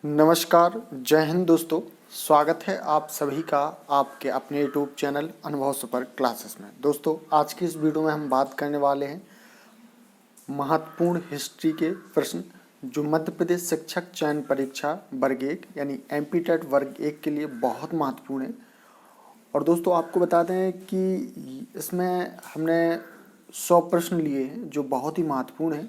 नमस्कार, जय हिंद दोस्तों। स्वागत है आप सभी का आपके अपने यूट्यूब चैनल अनुभव सुपर क्लासेस में। दोस्तों, आज की इस वीडियो में हम बात करने वाले हैं महत्वपूर्ण हिस्ट्री के प्रश्न जो मध्य प्रदेश शिक्षक चयन परीक्षा वर्ग 1 यानी एमपी-टेट वर्ग 1 के लिए बहुत महत्वपूर्ण है। और दोस्तों, आपको बता दें कि इसमें हमने 100 प्रश्न लिए हैं जो बहुत ही महत्वपूर्ण है।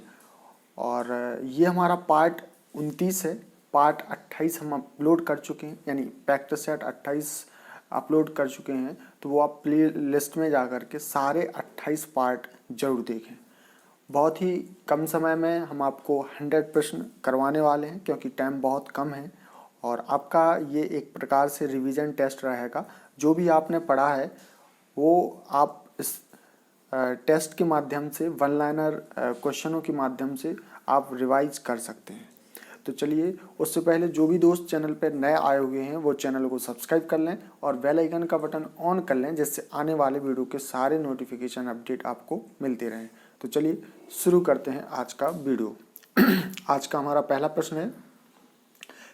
और ये हमारा पार्ट 29 है। पार्ट 28 हम अपलोड कर चुके हैं, यानी प्रैक्टिस सेट 28 अपलोड कर चुके हैं। तो वो आप प्ले लिस्ट में जा कर के सारे 28 पार्ट जरूर देखें। बहुत ही कम समय में हम आपको 100 प्रश्न करवाने वाले हैं, क्योंकि टाइम बहुत कम है। और आपका ये एक प्रकार से रिवीजन टेस्ट रहेगा। जो भी आपने पढ़ा है वो आप इस टेस्ट के माध्यम से, वन लाइनर क्वेश्चनों के माध्यम से आप रिवाइज कर सकते हैं। तो चलिए, उससे पहले जो भी दोस्त चैनल पर नए आए हुए हैं वो चैनल को सब्सक्राइब कर लें और बेल आइकन का बटन ऑन कर लें, जिससे आने वाले वीडियो के सारे नोटिफिकेशन अपडेट आपको मिलते रहें। तो चलिए शुरू करते हैं आज का वीडियो। आज का हमारा पहला प्रश्न है,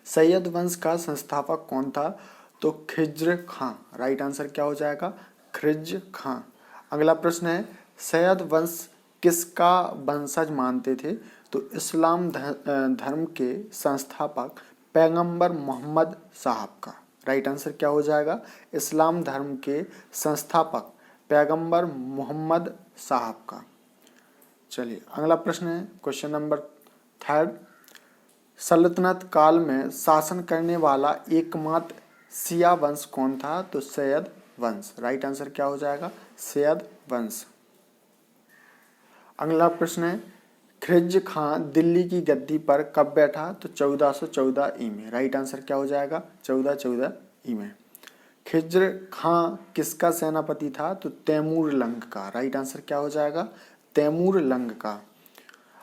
सैयद वंश का संस्थापक कौन था? तो खिज्र खां। राइट आंसर क्या हो जाएगा? खिज्र खां। अगला प्रश्न है, सैयद वंश किसका वंशज मानते थे? तो इस्लाम धर्म के संस्थापक पैगंबर मोहम्मद साहब का। राइट आंसर क्या हो जाएगा? इस्लाम धर्म के संस्थापक पैगंबर मोहम्मद साहब का। चलिए अगला प्रश्न है, क्वेश्चन नंबर 3। सल्तनत काल में शासन करने वाला एकमात्र शिया वंश कौन था? तो सैयद वंश। राइट आंसर क्या हो जाएगा? सैयद वंश। अगला प्रश्न है, खिज्र खां दिल्ली की गद्दी पर कब बैठा? तो 1414 ई में। राइट आंसर क्या हो जाएगा? 1414 ई में। खिज्र खां किसका सेनापति था? तो तैमूर लंग का। राइट आंसर क्या हो जाएगा? तैमूर लंग का।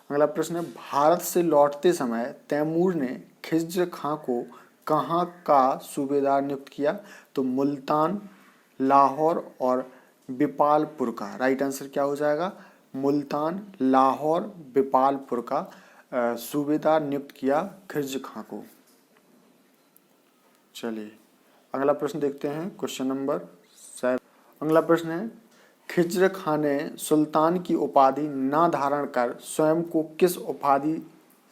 अगला प्रश्न है, भारत से लौटते समय तैमूर ने खिज्र खां को कहाँ का सूबेदार नियुक्त किया? तो मुल्तान, लाहौर और बिपालपुर का। राइट आंसर क्या हो जाएगा? मुल्तान, लाहौर, बिपालपुर का सूबेदार नियुक्त किया खिज्र खां को। चलिए अगला प्रश्न देखते हैं, क्वेश्चन नंबर 7। अगला प्रश्न है, खिज्र खां ने सुल्तान की उपाधि न धारण कर स्वयं को किस उपाधि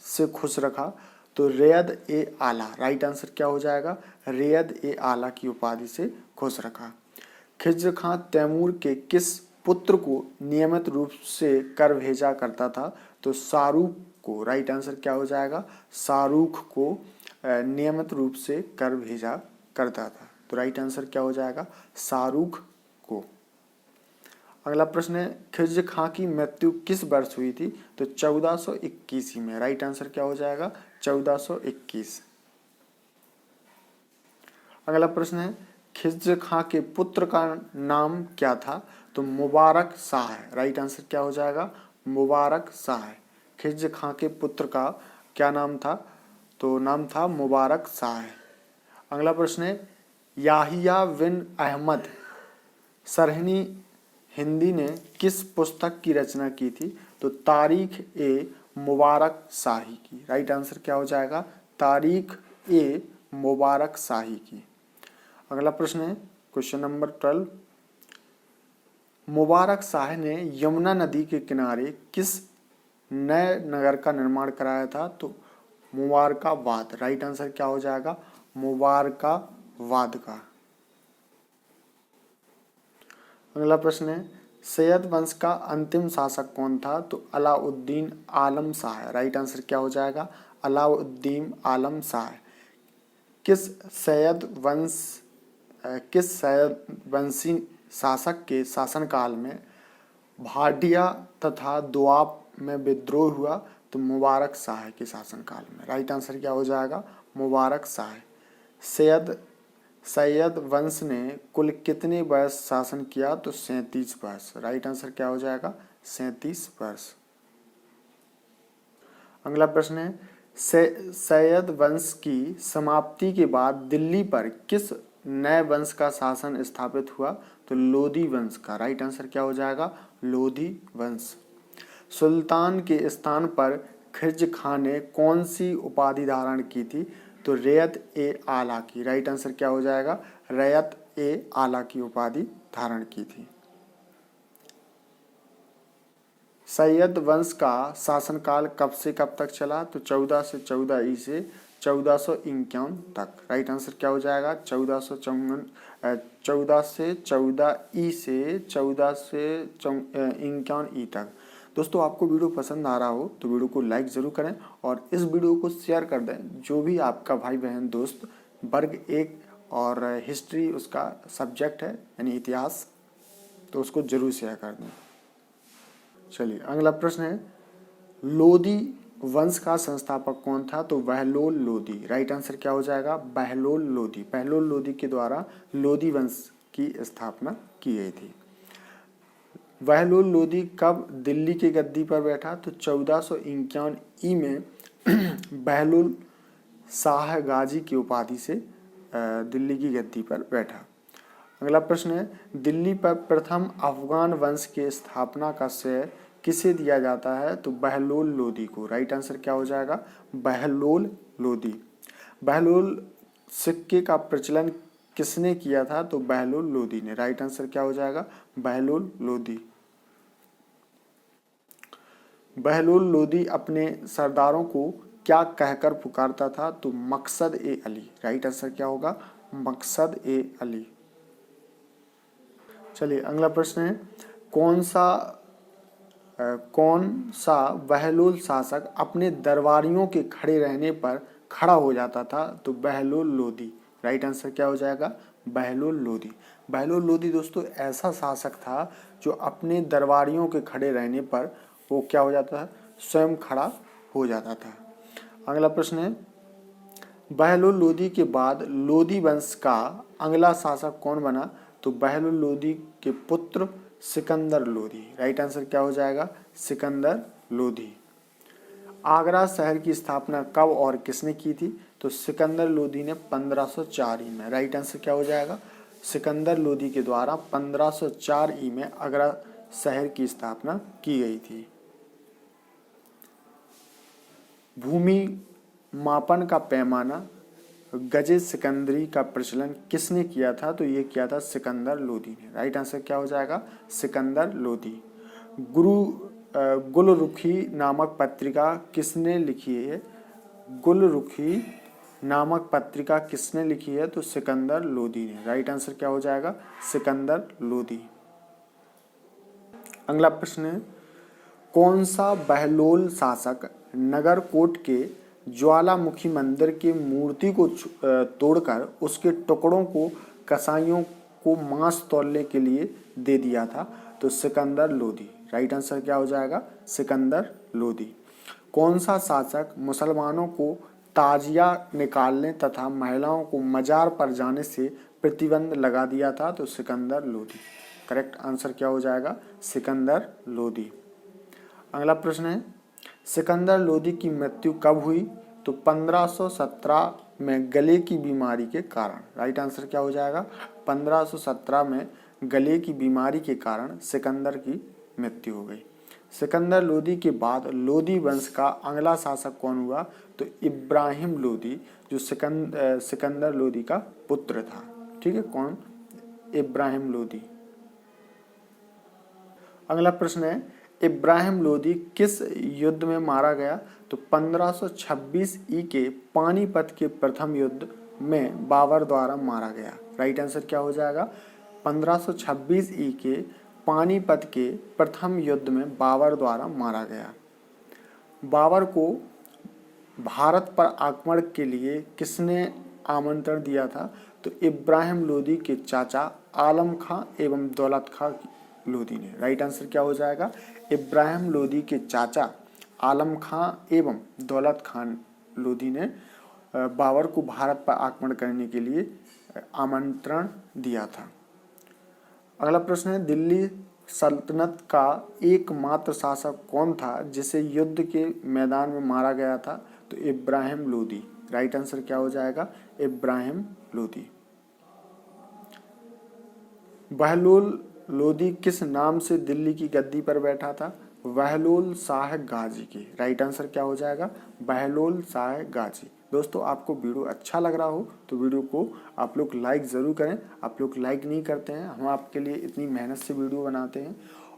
से खुश रखा? तो रैयद ए आला। राइट आंसर क्या हो जाएगा? रैयद ए आला की उपाधि से खुश रखा। खिज्र खां तैमूर के किस पुत्र को नियमित रूप से कर भेजा करता था? तो शाहरुख को। राइट आंसर क्या हो जाएगा? शाहरुख को नियमित रूप से कर भेजा करता था। तो राइट आंसर क्या हो जाएगा? शाहरुख को। अगला प्रश्न है, खिज्र खां की मृत्यु किस वर्ष हुई थी? तो 1421 में। राइट आंसर क्या हो जाएगा? 1421। अगला प्रश्न है, खिज्र खां के पुत्र का नाम क्या था? तो मुबारक शाह है। राइट आंसर क्या हो जाएगा? मुबारक शाह है। खिज्र खां के पुत्र का क्या नाम था? तो नाम था मुबारक शाह है। अगला प्रश्न है, याहिया बिन अहमद सरहनी हिंदी ने किस पुस्तक की रचना की थी? तो तारीख ए मुबारक शाही की। राइट आंसर क्या हो जाएगा? तारीख ए मुबारक शाही की। अगला प्रश्न है, क्वेश्चन नंबर 12। मुबारक शाह ने यमुना नदी के किनारे किस नए नगर का निर्माण कराया था? तो मुबारकाबाद। राइट आंसर क्या हो जाएगा? मुबारकाबाद का। अगला प्रश्न है, सैयद वंश का अंतिम शासक कौन था? तो अलाउद्दीन आलम शाह। राइट आंसर क्या हो जाएगा? अलाउद्दीन आलम शाह। किस सैयद वंशी शासक के शासनकाल में भाटिया तथा दोआब में विद्रोह हुआ? तो मुबारक शाह के शासनकाल में। राइट आंसर क्या हो जाएगा? मुबारक शाह। सैयद वंश ने कुल कितने वर्ष शासन किया? तो 37 वर्ष। राइट आंसर क्या हो जाएगा? 37 वर्ष। अगला प्रश्न है, सैयद वंश की समाप्ति के बाद दिल्ली पर किस नए वंश का शासन स्थापित हुआ? तो लोधी वंश का। राइट आंसर क्या हो जाएगा? लोधी वंश। सुल्तान के स्थान पर खिज्र खां ने कौन सी उपाधि धारण की थी? तो रैयत ए आला की। राइट आंसर क्या हो जाएगा? रैयत ए आला की उपाधि धारण की थी। सैयद वंश का शासनकाल कब से कब तक चला? तो 14 से 14 ई से 1451 तक। राइट आंसर क्या हो जाएगा? 14 से 14 ई से 14 से 51 ई तक। दोस्तों आपको वीडियो पसंद आ रहा हो तो वीडियो को लाइक ज़रूर करें और इस वीडियो को शेयर कर दें। जो भी आपका भाई बहन दोस्त वर्ग 1 और हिस्ट्री उसका सब्जेक्ट है यानी इतिहास, तो उसको जरूर शेयर कर दें। चलिए अगला प्रश्न है, लोदी वंश का संस्थापक कौन था? तो बहलोल लोदी। राइट आंसर क्या हो जाएगा? बहलोल लोदी। बहलोल लोदी के द्वारा लोदी वंश की स्थापना की गई थी। बहलोल लोदी कब दिल्ली की गद्दी पर बैठा? तो 1451 ई में बहलोल शाह गाजी की उपाधि से दिल्ली की गद्दी पर बैठा। अगला प्रश्न है, दिल्ली पर प्रथम अफगान वंश की स्थापना का श्रेय किसे दिया जाता है? तो बहलोल लोदी को। राइट आंसर क्या हो जाएगा? बहलोल लोदी। बहलोल सिक्के का प्रचलन किसने किया था? तो बहलोल लोदी ने। राइट आंसर क्या हो जाएगा? बहलोल लोदी। बहलोल लोदी अपने सरदारों को क्या कहकर पुकारता था? तो मकसद ए अली। राइट आंसर क्या होगा? मकसद ए अली। चलिए अगला प्रश्न है, कौन सा बहलोल शासक अपने दरबारियों के खड़े रहने पर खड़ा हो जाता था? तो बहलोल लोदी। राइट आंसर क्या हो जाएगा? बहलोल लोदी। बहलोल लोदी दोस्तों ऐसा शासक था जो अपने दरबारियों के खड़े रहने पर वो क्या हो जाता है? स्वयं खड़ा हो जाता था। अगला प्रश्न है, बहलोल लोदी के बाद लोदी वंश का अगला शासक कौन बना? तो बहलोल लोदी के पुत्र सिकंदर लोदी। राइट आंसर क्या हो जाएगा? सिकंदर लोदी। आगरा शहर की स्थापना कब और किसने की थी? तो सिकंदर लोदी ने 1504 ई में। राइट आंसर क्या हो जाएगा? सिकंदर लोदी के द्वारा 1504 ई में आगरा शहर की स्थापना की गई थी। भूमि मापन का पैमाना गजे सिकंदरी का प्रचलन किसने किया था? तो ये किया था सिकंदर लोदी ने। राइट आंसर क्या हो जाएगा? सिकंदर लोदी। गुलरुखी नामक पत्रिका किसने लिखी है? गुलरुखी नामक पत्रिका किसने लिखी है? तो सिकंदर लोदी ने। राइट आंसर क्या हो जाएगा? सिकंदर लोदी। अगला प्रश्न है, कौन सा बहलोल शासक नगरकोट के ज्वालामुखी मंदिर की मूर्ति को तोड़कर उसके टुकड़ों को कसाईयों को मांस तौलने के लिए दे दिया था? तो सिकंदर लोदी। राइट आंसर क्या हो जाएगा? सिकंदर लोदी। कौन सा शासक मुसलमानों को ताजिया निकालने तथा महिलाओं को मजार पर जाने से प्रतिबंध लगा दिया था? तो सिकंदर लोदी। करेक्ट आंसर क्या हो जाएगा? सिकंदर लोदी। अगला प्रश्न है, सिकंदर लोदी की मृत्यु कब हुई? तो 1517 में गले की बीमारी के कारण। राइट आंसर क्या हो जाएगा? 1517 में गले की बीमारी के कारण सिकंदर की मृत्यु हो गई। सिकंदर लोदी के बाद लोदी वंश का अगला शासक कौन हुआ? तो इब्राहिम लोदी, जो सिकंदर लोदी का पुत्र था। ठीक है, कौन? इब्राहिम लोदी। अगला प्रश्न है, इब्राहिम लोदी किस युद्ध में मारा गया? तो 1526 ई के पानीपत के प्रथम युद्ध में बाबर द्वारा मारा गया। राइट आंसर क्या हो जाएगा? 1526 ई के पानीपत के प्रथम युद्ध में बाबर द्वारा मारा गया। बाबर को भारत पर आक्रमण के लिए किसने आमंत्रण दिया था? तो इब्राहिम लोदी के चाचा आलम खां एवं दौलत खां लोदी ने। राइट आंसर क्या हो जाएगा? इब्राहिम लोदी के चाचा आलम खां एवं दौलत खान लोदी ने बाबर को भारत पर आक्रमण करने के लिए आमंत्रण दिया था। अगला प्रश्न है, दिल्ली सल्तनत का एकमात्र शासक कौन था जिसे युद्ध के मैदान में मारा गया था? तो इब्राहिम लोदी। राइट आंसर क्या हो जाएगा? इब्राहिम लोदी। बहलोल लोदी किस नाम से दिल्ली की गद्दी पर बैठा था? बहलोल शाह गाजी की। राइट आंसर क्या हो जाएगा? बहलोल शाह गाजी। दोस्तों आपको वीडियो अच्छा लग रहा हो तो वीडियो को आप लोग लाइक ज़रूर करें। आप लोग लाइक नहीं करते हैं, हम आपके लिए इतनी मेहनत से वीडियो बनाते हैं।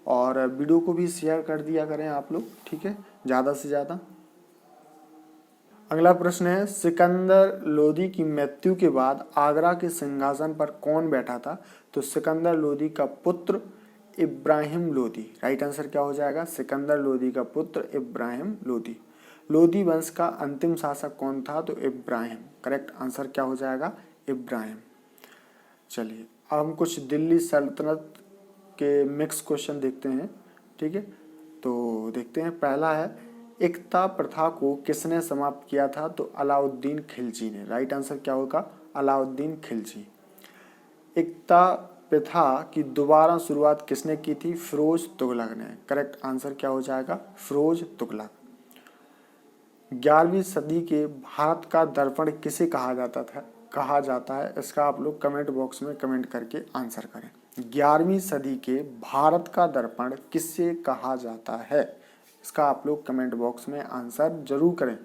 और वीडियो को भी शेयर कर दिया करें आप लोग, ठीक है, ज़्यादा से ज़्यादा। अगला प्रश्न है, सिकंदर लोदी की मृत्यु के बाद आगरा के सिंहासन पर कौन बैठा था? तो सिकंदर लोदी का पुत्र इब्राहिम लोदी। राइट आंसर क्या हो जाएगा? सिकंदर लोदी का पुत्र इब्राहिम लोदी। लोदी वंश का अंतिम शासक कौन था? तो इब्राहिम। करेक्ट आंसर क्या हो जाएगा? इब्राहिम। चलिए अब हम कुछ दिल्ली सल्तनत के मिक्स क्वेश्चन देखते हैं, ठीक है। तो देखते हैं, पहला है, एकता प्रथा को किसने समाप्त किया था? तो अलाउद्दीन खिलजी ने। राइट आंसर क्या होगा? अलाउद्दीन खिलजी। एकता प्रथा की दोबारा शुरुआत किसने की थी? फिरोज तुगलक ने। करेक्ट आंसर क्या हो जाएगा? फिरोज तुगलक। 11वीं सदी के भारत का दर्पण किसे कहा जाता है? इसका आप लोग कमेंट बॉक्स में कमेंट करके आंसर करें। 11वीं सदी के भारत का दर्पण किससे कहा जाता है? इसका आप लोग कमेंट बॉक्स में आंसर जरूर करें।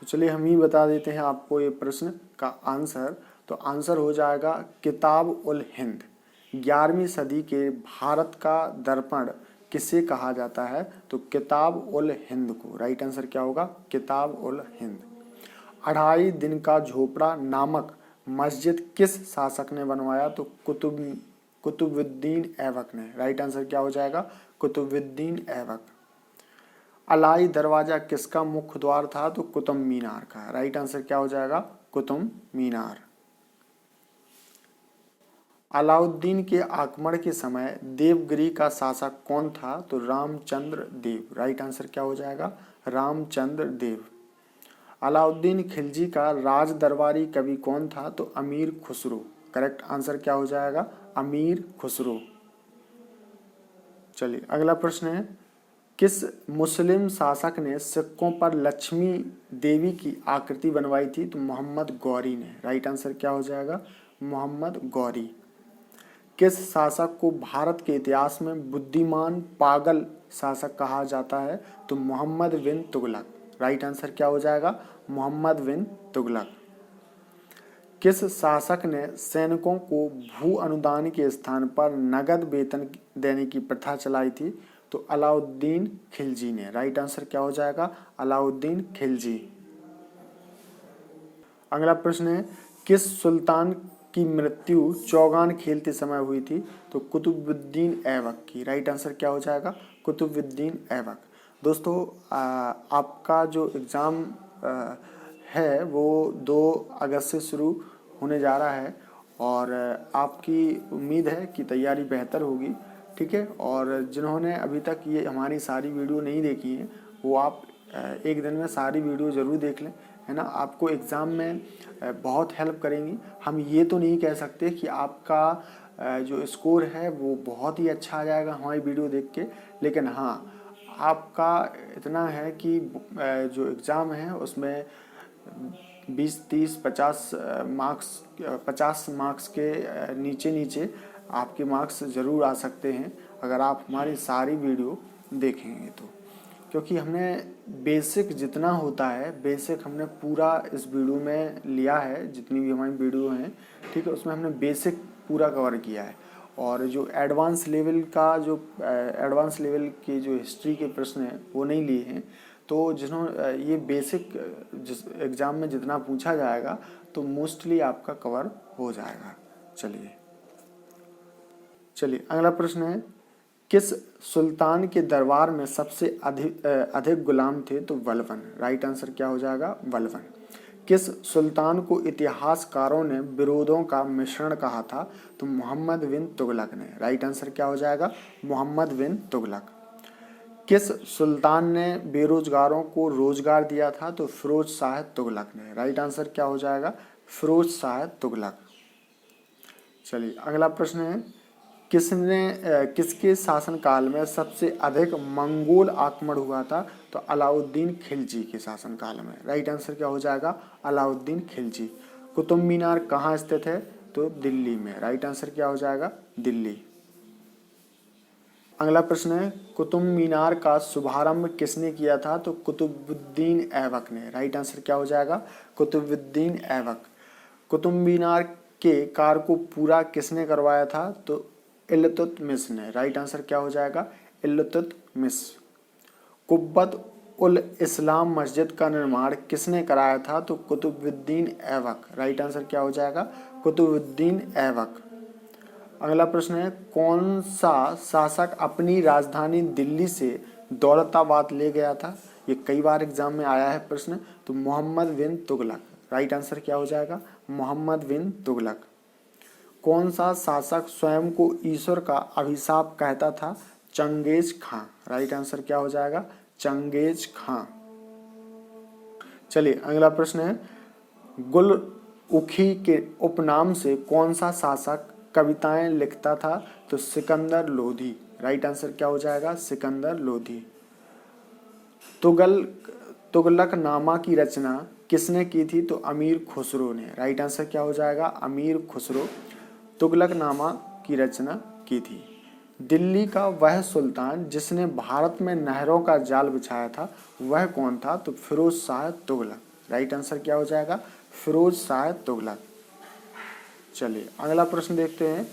तो चलिए हम ही बता देते हैं आपको ये प्रश्न का आंसर। तो आंसर हो जाएगा किताब उल हिंद। 11वीं सदी के भारत का दर्पण किसे कहा जाता है? तो किताब उल हिंद को। राइट आंसर क्या होगा? किताब उल हिंद। 2.5 दिन का झोपड़ा नामक मस्जिद किस शासक ने बनवाया? तो कुतुबुद्दीन ऐबक ने। राइट आंसर क्या हो जाएगा? कुतुबुद्दीन ऐबक। अलाई दरवाजा किसका मुख्य द्वार था? तो कुतुब मीनार का। राइट आंसर क्या हो जाएगा? कुतुब मीनार। अलाउद्दीन के आक्रमण के समय देवगिरी का शासक कौन था? तो रामचंद्र देव। राइट आंसर क्या हो जाएगा? रामचंद्र देव। अलाउद्दीन खिलजी का राज दरबारी कवि कौन था? तो अमीर खुसरो। करेक्ट आंसर क्या हो जाएगा? अमीर खुसरो। चलिए अगला प्रश्न है, किस मुस्लिम शासक ने सिक्कों पर लक्ष्मी देवी की आकृति बनवाई थी? तो मोहम्मद गौरी ने। राइट आंसर क्या हो जाएगा? मोहम्मद गौरी। किस शासक को भारत के इतिहास में बुद्धिमान पागल शासक कहा जाता है? तो मोहम्मद बिन तुगलक। राइट आंसर क्या हो जाएगा? मोहम्मद बिन तुगलक। किस शासक ने सैनिकों को भू अनुदान के स्थान पर नगद वेतन देने की प्रथा चलाई थी? तो अलाउद्दीन खिलजी ने। राइट आंसर क्या हो जाएगा? अलाउद्दीन खिलजी। अगला प्रश्न है, किस सुल्तान की मृत्यु चौगान खेलते समय हुई थी? तो कुतुबुद्दीन ऐबक की। राइट आंसर क्या हो जाएगा? कुतुबुद्दीन ऐबक। दोस्तों आपका जो एग्ज़ाम है वो 2 अगस्त से शुरू होने जा रहा है और आपकी उम्मीद है कि तैयारी बेहतर होगी, ठीक है। और जिन्होंने अभी तक ये हमारी सारी वीडियो नहीं देखी है वो आप एक दिन में सारी वीडियो ज़रूर देख लें, है ना। आपको एग्ज़ाम में बहुत हेल्प करेंगी। हम ये तो नहीं कह सकते कि आपका जो स्कोर है वो बहुत ही अच्छा आ जाएगा हमारी वीडियो देख के, लेकिन हाँ आपका इतना है कि जो एग्ज़ाम है उसमें 20, 30, 50 मार्क्स के नीचे आपके मार्क्स ज़रूर आ सकते हैं अगर आप हमारी सारी वीडियो देखेंगे तो। क्योंकि हमने बेसिक जितना होता है बेसिक हमने पूरा इस वीडियो में लिया है, जितनी भी हमारी वीडियो हैं, ठीक है, उसमें हमने बेसिक पूरा कवर किया है। और जो एडवांस लेवल की जो हिस्ट्री के प्रश्न हैं वो नहीं लिए हैं। तो ये बेसिक जिस एग्ज़ाम में जितना पूछा जाएगा तो मोस्टली आपका कवर हो जाएगा। चलिए अगला प्रश्न है, किस सुल्तान के दरबार में सबसे अधिक गुलाम थे? तो बलबन। राइट आंसर क्या हो जाएगा? बलबन। किस सुल्तान को इतिहासकारों ने विरोधों का मिश्रण कहा था? तो मोहम्मद बिन तुगलक ने। राइट आंसर क्या हो जाएगा? मोहम्मद बिन तुगलक। किस सुल्तान ने बेरोजगारों को रोजगार दिया था? तो फिरोज शाह तुगलक ने। राइट आंसर क्या हो जाएगा? फिरोज शाह तुगलक। चलिए अगला प्रश्न है, किसके शासनकाल में सबसे अधिक मंगोल आक्रमण हुआ था? तो अलाउद्दीन खिलजी के शासनकाल में। राइट आंसर क्या हो जाएगा? अलाउद्दीन खिलजी। कुतुब मीनार कहाँ स्थित है? तो दिल्ली में। राइट आंसर क्या हो जाएगा? दिल्ली। अगला प्रश्न है कुतुब मीनार का शुभारंभ किसने किया था? तो कुतुबुद्दीन ऐबक ने। राइट आंसर क्या हो जाएगा? कुतुबुद्दीन ऐबक। कुतुब मीनार के कार्य को पूरा किसने करवाया था? तो इल्तुतमिश ने। राइट आंसर क्या हो जाएगा? इल्तुतमिश। कुब्बत उल इस्लाम मस्जिद का निर्माण किसने कराया था? तो कुतुबुद्दीन ऐबक। राइट आंसर क्या हो जाएगा? कुतुबुद्दीन ऐबक। अगला प्रश्न है कौन सा शासक अपनी राजधानी दिल्ली से दौलताबाद ले गया था? ये कई बार एग्जाम में आया है प्रश्न। तो मोहम्मद बिन तुगलक। राइट आंसर क्या हो जाएगा? मोहम्मद बिन तुगलक। कौन सा शासक स्वयं को ईश्वर का अभिशाप कहता था? चंगेज खां। राइट आंसर क्या हो जाएगा? चंगेज खां। चलिए अगला प्रश्न है गुल उखी के उपनाम से कौन सा शासक कविताएं लिखता था? तो सिकंदर लोधी। राइट आंसर क्या हो जाएगा? सिकंदर लोधी। तुगलकनामा की रचना किसने की थी? तो अमीर खुसरो ने। राइट आंसर क्या हो जाएगा? अमीर खुसरो तुगलकनामा की रचना की थी। दिल्ली का वह सुल्तान जिसने भारत में नहरों का जाल बिछाया था वह कौन था? तो फिरोज शाह तुगलक। राइट आंसर क्या हो जाएगा? फिरोज शाह तुगलक। चलिए अगला प्रश्न देखते हैं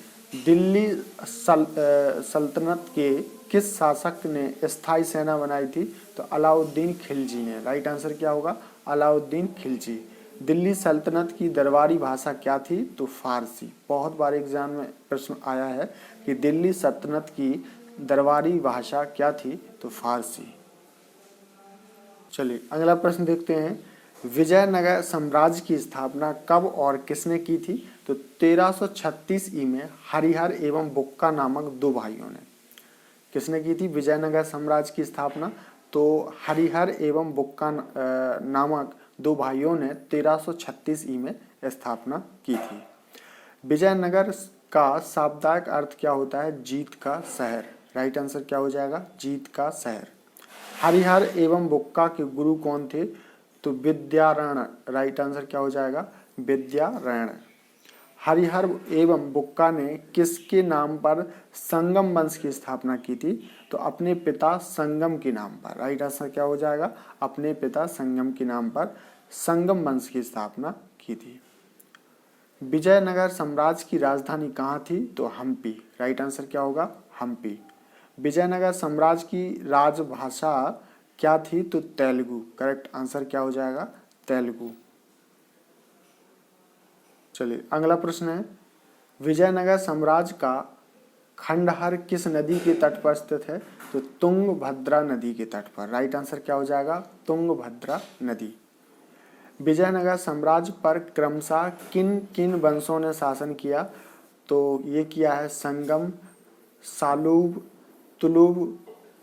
दिल्ली सल्तनत के किस शासक ने स्थायी सेना बनाई थी? तो अलाउद्दीन खिलजी ने। राइट आंसर क्या होगा? अलाउद्दीन खिलजी। दिल्ली सल्तनत की दरबारी भाषा क्या थी? तो फारसी। बहुत बार एग्जाम में प्रश्न आया है कि दिल्ली सल्तनत की दरबारी भाषा क्या थी? तो फारसी। चलिए अगला प्रश्न देखते हैं विजयनगर साम्राज्य की स्थापना कब और किसने की थी? तो 1336 ईस्वी में हरिहर एवं बुक्का नामक दो भाइयों ने। किसने की थी विजयनगर साम्राज्य की स्थापना? तो हरिहर एवं बुक्का नामक दो भाइयों ने 1336 ईस्वी में स्थापना की थी। विजयनगर का शाब्दिक अर्थ क्या होता है? जीत का शहर। राइट आंसर क्या हो जाएगा? जीत का शहर। हरिहर एवं बुक्का के गुरु कौन थे? तो विद्यारण। राइट आंसर क्या हो जाएगा? विद्यारण। हरिहर एवं बुक्का ने किसके नाम पर संगम वंश की स्थापना की थी? तो अपने पिता संगम के नाम पर। राइट आंसर क्या हो जाएगा? अपने पिता संगम के नाम पर संगम वंश की स्थापना की थी। विजयनगर साम्राज्य की राजधानी कहाँ थी? तो हम्पी। राइट आंसर क्या होगा? हम्पी। विजयनगर साम्राज्य की राजभाषा क्या थी? तो तेलुगु। करेक्ट आंसर क्या हो जाएगा? तेलुगु। चलिए अगला प्रश्न है विजयनगर साम्राज्य का खंडहर किस नदी के तट पर स्थित है? तो तुंगभद्रा नदी के तट पर। राइट आंसर क्या हो जाएगा? तुंगभद्रा नदी। विजयनगर साम्राज्य पर क्रमशः किन किन वंशों ने शासन किया? तो ये किया है संगम, सालूब, तुलुब,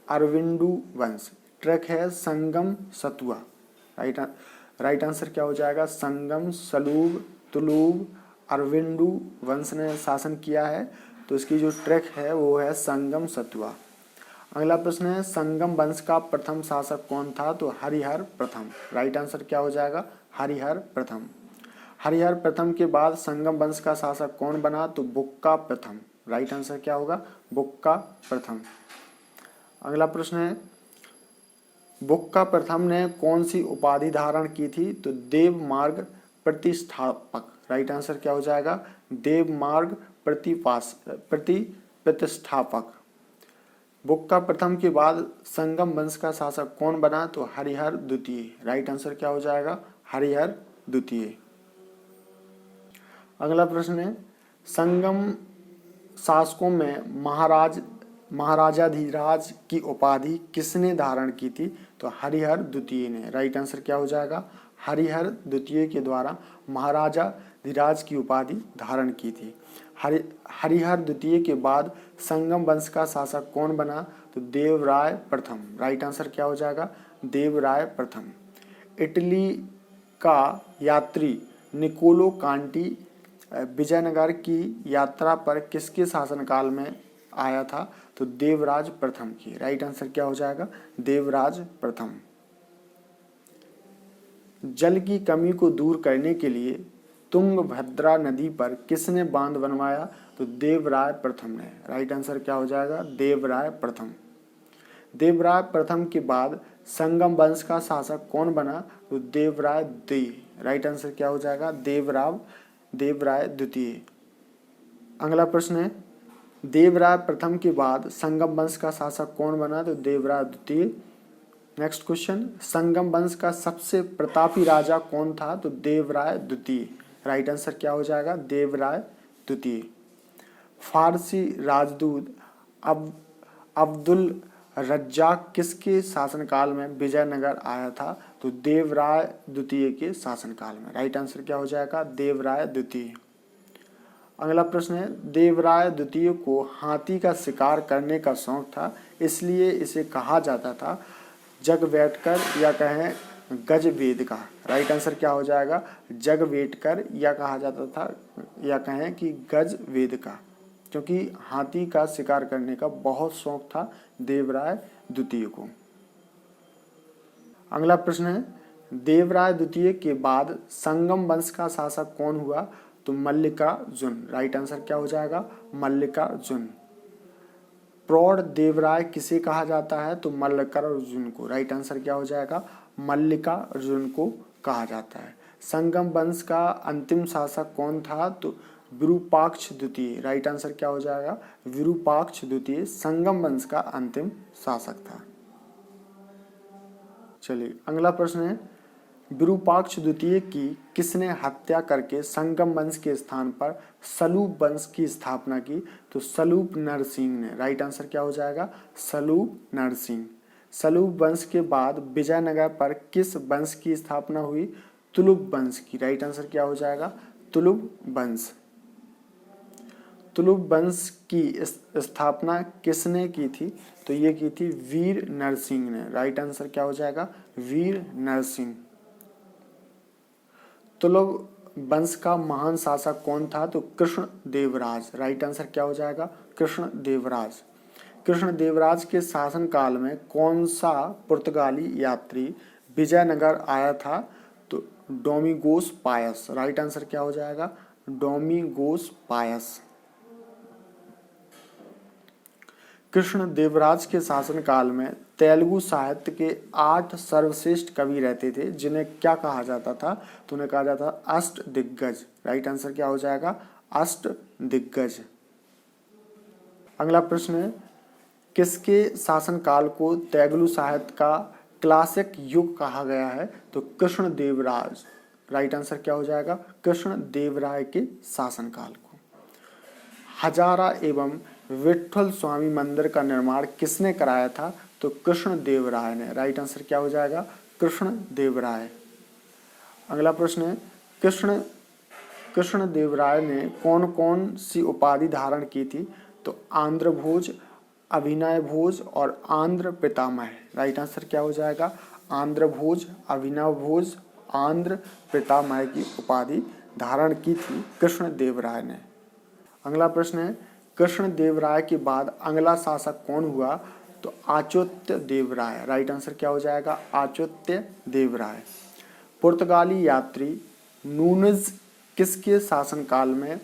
अरविंदु वंश। ट्रैक है संगम, सतुआ। राइट आंसर क्या हो जाएगा? संगम, सलूब, तुलुब, अरविंदु वंश ने शासन किया है। तो इसकी जो ट्रैक है वो है संगम, सतुआ। अगला प्रश्न है संगम वंश का प्रथम शासक कौन था? तो हरिहर प्रथम। राइट आंसर क्या हो जाएगा? हरिहर प्रथम। हरिहर प्रथम के बाद संगम वंश का शासक कौन बना? तो बुक्का प्रथम। राइट आंसर क्या होगा? बुक्का प्रथम। अगला प्रश्न है बुक्का प्रथम ने कौन सी उपाधि धारण की थी? तो देवमार्ग प्रतिष्ठापक। राइट आंसर क्या हो जाएगा? देवमार्ग प्रतिष्ठापक। बुक्का प्रथम के बाद संगम वंश का शासक कौन बना? तो हरिहर द्वितीय। राइट आंसर क्या हो जाएगा? हरिहर द्वितीय। अगला प्रश्न है संगम शासकों में महाराजाधिराज की उपाधि किसने धारण की थी? तो हरिहर द्वितीय ने। राइट आंसर क्या हो जाएगा? हरिहर द्वितीय के द्वारा महाराजाधिराज की उपाधि धारण की थी। हरिहर द्वितीय के बाद संगम वंश का शासक कौन बना? तो देवराय प्रथम। राइट आंसर क्या हो जाएगा? देवराय प्रथम। इटली का यात्री निकोलो कांटी विजयनगर की यात्रा पर किसके शासनकाल में आया था? तो देवराज प्रथम की। राइट आंसर क्या हो जाएगा? देवराज प्रथम। जल की कमी को दूर करने के लिए तुंगभद्रा नदी पर किसने बांध बनवाया? तो देवराय प्रथम ने। राइट आंसर क्या हो जाएगा? देवराय प्रथम। देवराय प्रथम के बाद संगम वंश का शासक कौन बना? तो देवराय द्वितीय। राइट आंसर क्या हो जाएगा? देवराय द्वितीय। अगला प्रश्न है, देवराय प्रथम के बाद संगम वंश का शासक कौन बना? तो देवराय द्वितीय। नेक्स्ट क्वेश्चन, संगम वंश का सबसे प्रतापी राजा कौन था? तो देवराय द्वितीय। राइट आंसर क्या हो जाएगा? देवराय द्वितीय। फारसी राजदूत अब्दुल रज्जाक किसके शासनकाल में विजयनगर आया था? तो देवराय द्वितीय के शासनकाल में। राइट आंसर क्या हो जाएगा? देवराय द्वितीय। अगला प्रश्न है, देवराय द्वितीय को हाथी का शिकार करने का शौक था, इसलिए इसे कहा जाता था जगवेटकर या कहें गजवेदका। राइट आंसर क्या हो जाएगा? जगवेटकर या कहा जाता था या कहें कि गजवेदका, क्योंकि हाथी का शिकार करने का बहुत शौक था देवराय द्वितीय को। अगला प्रश्न है, देवराय द्वितीय के बाद संगम वंश का शासक कौन हुआ? तो मल्लिकार्जुन। राइट आंसर क्या हो जाएगा? मल्लिकार्जुन। प्रौढ़ देवराय किसे कहा जाता है? तो मल्लिकार्जुन को। राइट आंसर क्या हो जाएगा? मल्लिकार्जुन को कहा जाता है। संगम वंश का अंतिम शासक कौन था? तो विरूपाक्ष द्वितीय। राइट आंसर क्या हो जाएगा? विरूपाक्ष द्वितीय संगम वंश का अंतिम शासक था। चलिए अगला प्रश्न है, विरूपाक्ष द्वितीय की किसने हत्या करके संगम वंश के स्थान पर सलूप वंश की स्थापना की? तो सलूप नरसिंह ने। राइट आंसर क्या हो जाएगा? सलूप नरसिंह। सलूप वंश के बाद विजयनगर पर किस वंश की स्थापना हुई? तुलुप वंश की। राइट आंसर क्या हो जाएगा? तुलुप वंश। तुलुप वंश की स्थापना किसने की थी? तो ये की थी वीर नरसिंह ने। राइट आंसर क्या हो जाएगा? वीर नरसिंह। तुलुप वंश का महान शासक कौन था? तो कृष्ण देवराज। राइट आंसर क्या हो जाएगा? कृष्ण देवराज। कृष्ण देवराज के शासनकाल में कौन सा पुर्तगाली यात्री विजयनगर आया था? तो डोमिगोस पायस। राइट आंसर क्या हो जाएगा? डोमिगोस पायस। कृष्ण देवराज के शासनकाल में तेलुगु साहित्य के 8 सर्वश्रेष्ठ कवि रहते थे, जिन्हें क्या कहा जाता था? तो उन्हें कहा जाता था अष्टदिग्गज। राइट आंसर क्या हो जाएगा? अष्टदिग्गज। अगला प्रश्न है, किसके शासनकाल को तेलुगु साहित्य का क्लासिक युग कहा गया है? तो कृष्ण देवराज। राइट आंसर क्या हो जाएगा? कृष्ण देवराय के शासनकाल को। हजारा एवं विट्ठल स्वामी मंदिर का निर्माण किसने कराया था? तो कृष्ण देवराय ने। राइट आंसर क्या हो जाएगा? कृष्ण देवराय। अगला प्रश्न है, कृष्ण देवराय ने कौन कौन सी उपाधि धारण की थी? तो आंध्र भोज, अभिनय भोज और आंध्र पितामह। राइट आंसर क्या हो जाएगा? आंध्र भोज, अभिनव भोज, आंध्र पितामह की उपाधि धारण की थी कृष्ण देवराय ने। अगला प्रश्न है, कृष्ण देवराय के बाद अगला शासक कौन हुआ? तो अच्युत देवराय। राइट आंसर क्या हो जाएगा? अच्युत देवराय। पुर्तगाली यात्री नूनज किसके शासनकाल में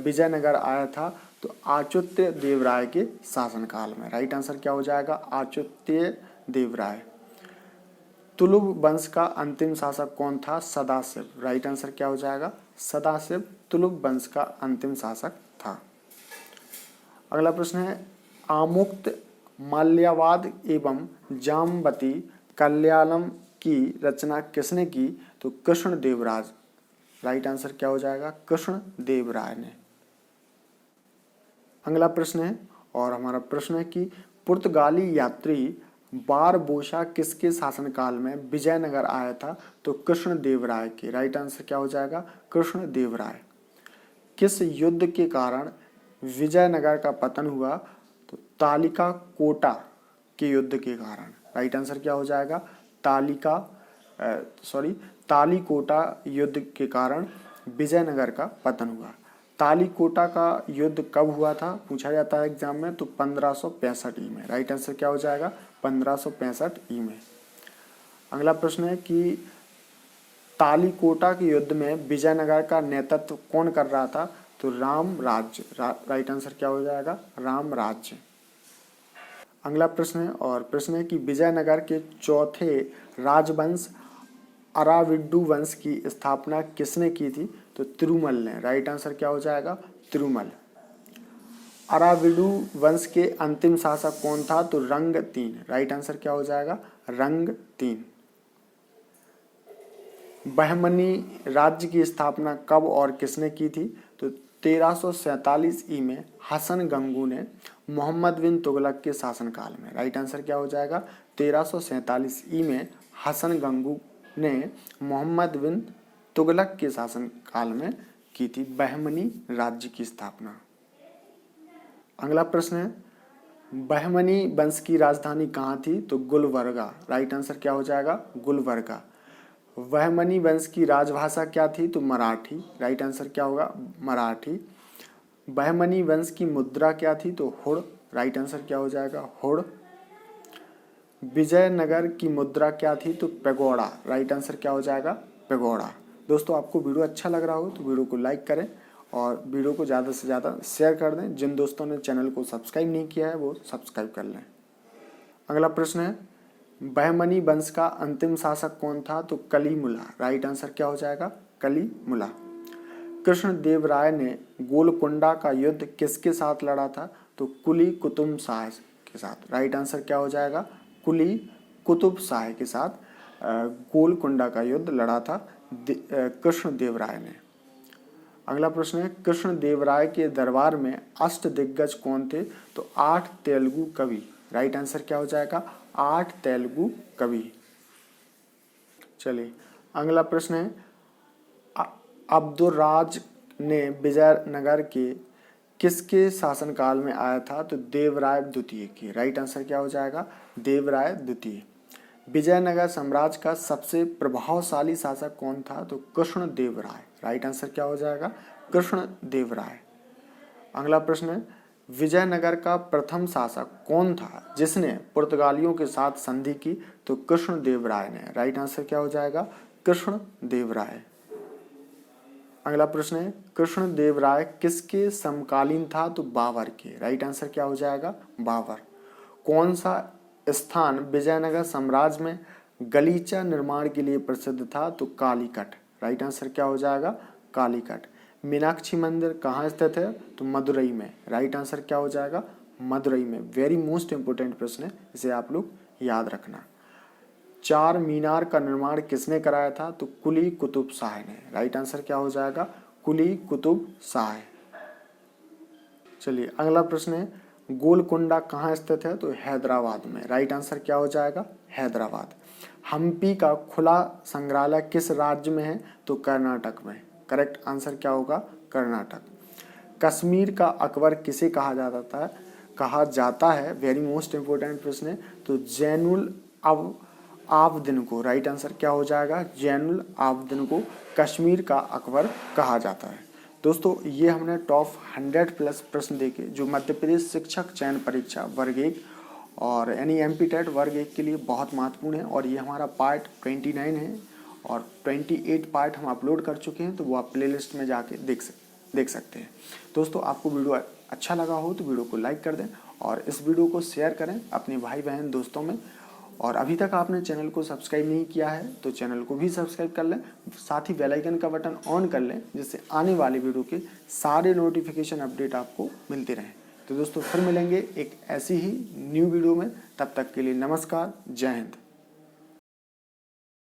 विजयनगर आया था? तो अच्युत देवराय के शासनकाल में। राइट आंसर क्या हो जाएगा? अच्युत देवराय। तुलुप वंश का अंतिम शासक कौन था? सदाशिव। राइट आंसर क्या हो जाएगा? सदाशिव तुलुप वंश का अंतिम शासक था। अगला प्रश्न है, आमुक्त माल्यावाद एवं जामवती कल्याणम की रचना किसने की? तो कृष्ण देवराज। राइट आंसर क्या हो जाएगा? कृष्ण देवराय ने। अगला प्रश्न है, और हमारा प्रश्न है कि पुर्तगाली यात्री बारबोसा किसके शासनकाल में विजयनगर आया था? तो कृष्ण देवराय के। राइट आंसर क्या हो जाएगा? कृष्ण देवराय। किस युद्ध के कारण विजयनगर का पतन हुआ? तो तालिका कोटा के युद्ध के कारण। राइट आंसर क्या हो जाएगा? तालिकोटा युद्ध के कारण विजयनगर का पतन हुआ। तालिकोटा का युद्ध कब हुआ था? पूछा जाता है एग्जाम में। तो 1565 ई में। राइट आंसर क्या हो जाएगा? 1565 ई में। अगला प्रश्न है कि तालीकोटा के युद्ध में विजयनगर का नेतृत्व कौन कर रहा था? तो राम राज्य। राइट आंसर क्या हो जाएगा? राम राज्य। अगला प्रश्न है, और प्रश्न है कि विजयनगर के चौथे राजवंश अराविड्डू वंश की स्थापना किसने की थी? तो तिरुमल ने। राइट आंसर क्या हो जाएगा? तिरुमल। अराविडू वंश के अंतिम शासक कौन था? तो रंग तीन। राइट आंसर क्या हो जाएगा? रंग तीन। बहमनी राज्य की स्थापना कब और किसने की थी? तो 1347 ई में हसन गंगू ने मोहम्मद बिन तुगलक के शासनकाल में। राइट आंसर क्या हो जाएगा? 1347 ई में हसन गंगू ने मोहम्मद बिन तुगलक के शासनकाल में की थी बहमनी राज्य की स्थापना। अगला प्रश्न है, बहमनी वंश की राजधानी कहाँ थी? तो गुलबर्गा। राइट आंसर क्या हो जाएगा? गुलबर्गा। बहमनी वंश की राजभाषा क्या थी? तो मराठी। राइट आंसर क्या होगा? मराठी। बहमनी वंश की मुद्रा क्या थी? तो हुड़। राइट आंसर क्या हो जाएगा? हुड़। विजयनगर की मुद्रा क्या थी? तो पैगोडा। राइट आंसर क्या हो जाएगा? पैगोडा। दोस्तों, आपको वीडियो अच्छा लग रहा हो तो वीडियो को लाइक करें और वीडियो को ज़्यादा से ज़्यादा शेयर कर दें। जिन दोस्तों ने चैनल को सब्सक्राइब नहीं किया है वो सब्सक्राइब कर लें। अगला प्रश्न है, बहमनी वंश का अंतिम शासक कौन था? तो कलीमुला। राइट आंसर क्या हो जाएगा? कलीमुला। कृष्णदेवराय ने गोलकुंडा का युद्ध किसके साथ लड़ा था? तो कुली कुतुब शाह के साथ। राइट आंसर क्या हो जाएगा? कुली कुतुब शाह के साथ गोलकुंडा का युद्ध लड़ा था कृष्णदेवराय ने। अगला प्रश्न है, कृष्णदेवराय के दरबार में अष्टदिग्गज कौन थे? तो 8 तेलुगु कवि। राइट आंसर क्या हो जाएगा? 8 तेलुगु कवि। चलिए, अगला प्रश्न है, अब्दुर्राज ने विजयनगर के किसके शासनकाल में आया था? तो देवराय द्वितीय की। राइट आंसर क्या हो जाएगा? देवराय द्वितीय। विजयनगर साम्राज्य का सबसे प्रभावशाली शासक कौन था? तो कृष्णदेवराय। राइट आंसर क्या हो जाएगा? कृष्णदेवराय। अगला प्रश्न है, विजयनगर का प्रथम शासक कौन था जिसने पुर्तगालियों के साथ संधि की? तो कृष्णदेवराय ने। राइट आंसर क्या हो जाएगा? कृष्णदेवराय। अगला प्रश्न है, कृष्णदेवराय किसके समकालीन था? तो बाबर के। राइट आंसर क्या हो जाएगा? बाबर। कौन सा स्थान विजयनगर साम्राज्य में गलीचा निर्माण के लिए प्रसिद्ध था? तो कालीकट। राइट आंसर क्या हो जाएगा? कालीकट। मीनाक्षी मंदिर कहाँ स्थित है? तो मदुरई में। राइट आंसर क्या हो जाएगा? मदुरई में। वेरी मोस्ट इंपोर्टेंट प्रश्न है, इसे आप लोग याद रखना। 4 मीनार का निर्माण किसने कराया था? तो कुली कुतुब शाह ने। राइट आंसर क्या हो जाएगा? कुली कुतुब शाह। चलिए, अगला प्रश्न है, गोलकुंडा कहाँ स्थित है? तो हैदराबाद में। राइट आंसर क्या हो जाएगा? हैदराबाद। हम्पी का खुला संग्रहालय किस राज्य में है? तो कर्नाटक में। करेक्ट आंसर क्या होगा? कर्नाटक। कश्मीर का अकबर किसे कहा जाता है? वेरी मोस्ट इंपोर्टेंट प्रश्न है। तो जैनुल आबदीन को। राइट आंसर क्या हो जाएगा? जैनुल आबदीन को कश्मीर का अकबर कहा जाता है। दोस्तों, ये हमने टॉप 100+ प्रश्न देखे जो मध्य प्रदेश शिक्षक चयन परीक्षा वर्ग 1 और यानी एमपी-टेट वर्ग 1 के लिए बहुत महत्वपूर्ण है। और ये हमारा पार्ट 29 है और 28 पार्ट हम अपलोड कर चुके हैं, तो वो आप प्लेलिस्ट में जाके देख सकते हैं। दोस्तों, आपको वीडियो अच्छा लगा हो तो वीडियो को लाइक कर दें और इस वीडियो को शेयर करें अपने भाई बहन दोस्तों में। और अभी तक आपने चैनल को सब्सक्राइब नहीं किया है तो चैनल को भी सब्सक्राइब कर लें, साथ ही बेल आइकन का बटन ऑन कर लें जिससे आने वाले वीडियो के सारे नोटिफिकेशन अपडेट आपको मिलते रहें। तो दोस्तों, फिर मिलेंगे एक ऐसी ही न्यू वीडियो में। तब तक के लिए नमस्कार, जय हिंद।